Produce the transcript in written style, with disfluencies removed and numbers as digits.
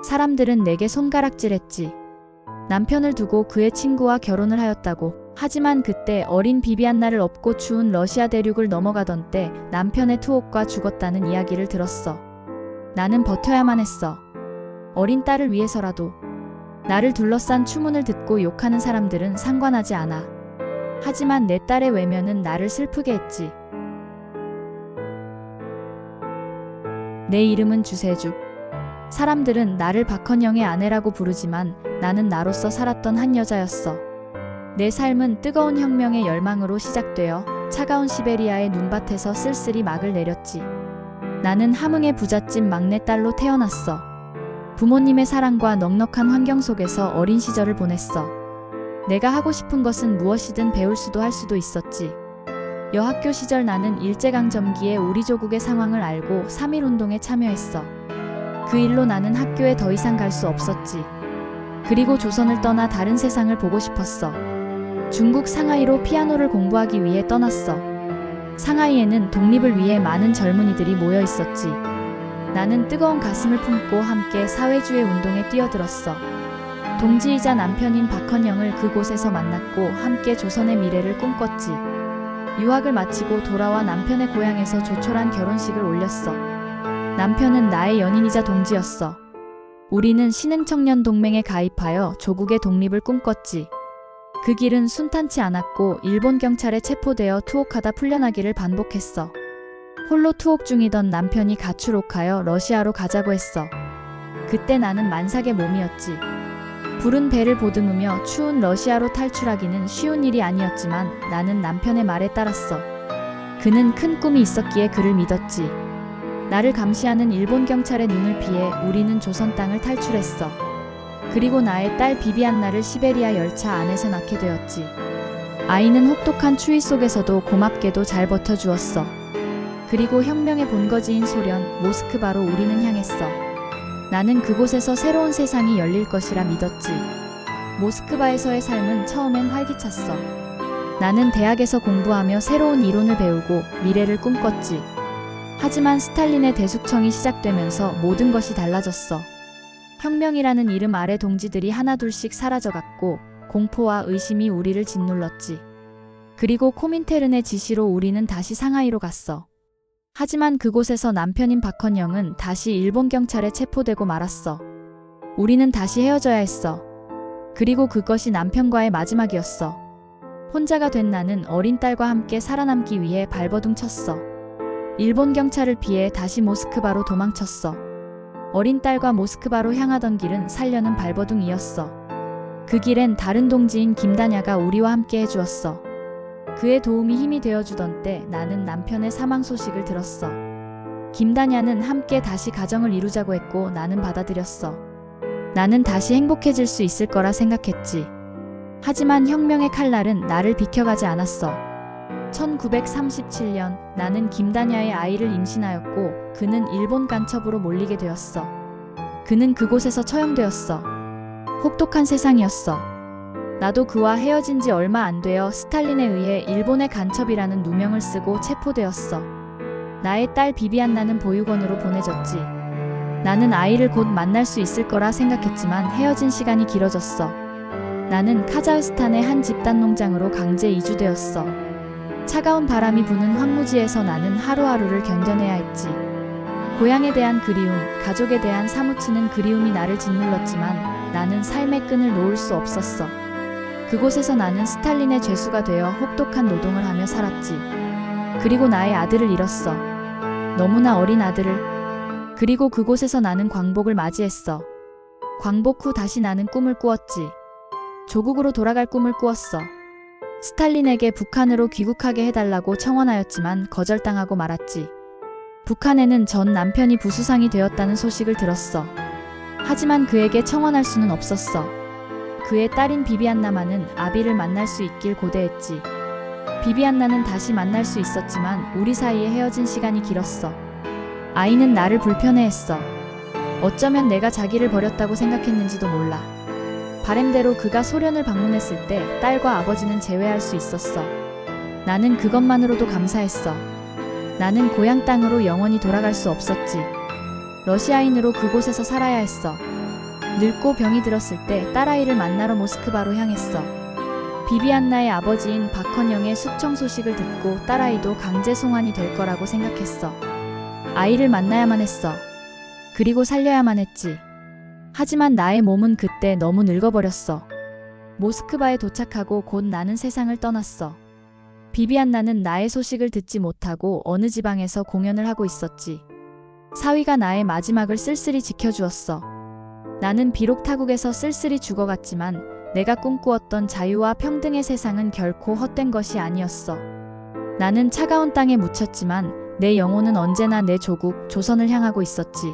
사람들은 내게 손가락질했지. 남편을 두고 그의 친구와 결혼을 하였다고. 하지만 그때 어린 비비안나를 업고 추운 러시아 대륙을 넘어가던 때 남편의 투옥과 죽었다는 이야기를 들었어. 나는 버텨야만 했어. 어린 딸을 위해서라도. 나를 둘러싼 추문을 듣고 욕하는 사람들은 상관하지 않아. 하지만 내 딸의 외면은 나를 슬프게 했지. 내 이름은 주세주. 사람들은 나를 박헌영의 아내라고 부르지만 나는 나로서 살았던 한 여자였어. 내 삶은 뜨거운 혁명의 열망으로 시작되어 차가운 시베리아의 눈밭에서 쓸쓸히 막을 내렸지. 나는 함흥의 부잣집 막내딸로 태어났어. 부모님의 사랑과 넉넉한 환경 속에서 어린 시절을 보냈어. 내가 하고 싶은 것은 무엇이든 배울 수도 할 수도 있었지. 여학교 시절 나는 일제강점기에 우리 조국의 상황을 알고 3.1운동에 참여했어. 그 일로 나는 학교에 더 이상 갈 수 없었지. 그리고 조선을 떠나 다른 세상을 보고 싶었어. 중국 상하이로 피아노를 공부하기 위해 떠났어. 상하이에는 독립을 위해 많은 젊은이들이 모여 있었지. 나는 뜨거운 가슴을 품고 함께 사회주의 운동에 뛰어들었어. 동지이자 남편인 박헌영을 그곳에서 만났고 함께 조선의 미래를 꿈꿨지. 유학을 마치고 돌아와 남편의 고향에서 조촐한 결혼식을 올렸어. 남편은 나의 연인이자 동지였어. 우리는 신흥청년동맹에 가입하여 조국의 독립을 꿈꿨지. 그 길은 순탄치 않았고 일본 경찰에 체포되어 투옥하다 풀려나기를 반복했어. 홀로 투옥 중이던 남편이 가출옥하여 러시아로 가자고 했어. 그때 나는 만삭의 몸이었지. 부른 배를 보듬으며 추운 러시아로 탈출하기는 쉬운 일이 아니었지만 나는 남편의 말에 따랐어. 그는 큰 꿈이 있었기에 그를 믿었지. 나를 감시하는 일본 경찰의 눈을 피해 우리는 조선 땅을 탈출했어. 그리고 나의 딸 비비안나를 시베리아 열차 안에서 낳게 되었지. 아이는 혹독한 추위 속에서도 고맙게도 잘 버텨주었어. 그리고 혁명의 본거지인 소련, 모스크바로 우리는 향했어. 나는 그곳에서 새로운 세상이 열릴 것이라 믿었지. 모스크바에서의 삶은 처음엔 활기찼어. 나는 대학에서 공부하며 새로운 이론을 배우고 미래를 꿈꿨지. 하지만 스탈린의 대숙청이 시작되면서 모든 것이 달라졌어. 혁명이라는 이름 아래 동지들이 하나둘씩 사라져갔고 공포와 의심이 우리를 짓눌렀지. 그리고 코민테른의 지시로 우리는 다시 상하이로 갔어. 하지만 그곳에서 남편인 박헌영은 다시 일본 경찰에 체포되고 말았어. 우리는 다시 헤어져야 했어. 그리고 그것이 남편과의 마지막이었어. 혼자가 된 나는 어린 딸과 함께 살아남기 위해 발버둥 쳤어. 일본 경찰을 피해 다시 모스크바로 도망쳤어. 어린 딸과 모스크바로 향하던 길은 살려는 발버둥이었어. 그 길엔 다른 동지인 김다냐가 우리와 함께 해주었어. 그의 도움이 힘이 되어주던 때 나는 남편의 사망 소식을 들었어. 김다냐는 함께 다시 가정을 이루자고 했고 나는 받아들였어. 나는 다시 행복해질 수 있을 거라 생각했지. 하지만 혁명의 칼날은 나를 비켜가지 않았어. 1937년 나는 김다냐의 아이를 임신하였고 그는 일본 간첩으로 몰리게 되었어. 그는 그곳에서 처형되었어. 혹독한 세상이었어. 나도 그와 헤어진 지 얼마 안 되어 스탈린에 의해 일본의 간첩이라는 누명을 쓰고 체포되었어. 나의 딸 비비안나는 보육원으로 보내졌지. 나는 아이를 곧 만날 수 있을 거라 생각했지만 헤어진 시간이 길어졌어. 나는 카자흐스탄의 한 집단 농장으로 강제 이주되었어. 차가운 바람이 부는 황무지에서 나는 하루하루를 견뎌내야 했지. 고향에 대한 그리움, 가족에 대한 사무치는 그리움이 나를 짓눌렀지만 나는 삶의 끈을 놓을 수 없었어. 그곳에서 나는 스탈린의 죄수가 되어 혹독한 노동을 하며 살았지. 그리고 나의 아들을 잃었어. 너무나 어린 아들을. 그리고 그곳에서 나는 광복을 맞이했어. 광복 후 다시 나는 꿈을 꾸었지. 조국으로 돌아갈 꿈을 꾸었어. 스탈린에게 북한으로 귀국하게 해달라고 청원하였지만 거절당하고 말았지. 북한에는 전 남편이 부수상이 되었다는 소식을 들었어. 하지만 그에게 청원할 수는 없었어. 그의 딸인 비비안나만은 아비를 만날 수 있길 고대했지. 비비안나는 다시 만날 수 있었지만 우리 사이에 헤어진 시간이 길었어. 아이는 나를 불편해했어. 어쩌면 내가 자기를 버렸다고 생각했는지도 몰라. 바램대로 그가 소련을 방문했을 때 딸과 아버지는 제외할 수 있었어. 나는 그것만으로도 감사했어. 나는 고향 땅으로 영원히 돌아갈 수 없었지. 러시아인으로 그곳에서 살아야 했어. 늙고 병이 들었을 때 딸아이를 만나러 모스크바로 향했어. 비비안나의 아버지인 박헌영의 숙청 소식을 듣고 딸아이도 강제 송환이 될 거라고 생각했어. 아이를 만나야만 했어. 그리고 살려야만 했지. 하지만 나의 몸은 그때 너무 늙어버렸어. 모스크바에 도착하고 곧 나는 세상을 떠났어. 비비안나는 나의 소식을 듣지 못하고 어느 지방에서 공연을 하고 있었지. 사위가 나의 마지막을 쓸쓸히 지켜주었어. 나는 비록 타국에서 쓸쓸히 죽어갔지만 내가 꿈꾸었던 자유와 평등의 세상은 결코 헛된 것이 아니었어. 나는 차가운 땅에 묻혔지만 내 영혼은 언제나 내 조국, 조선을 향하고 있었지.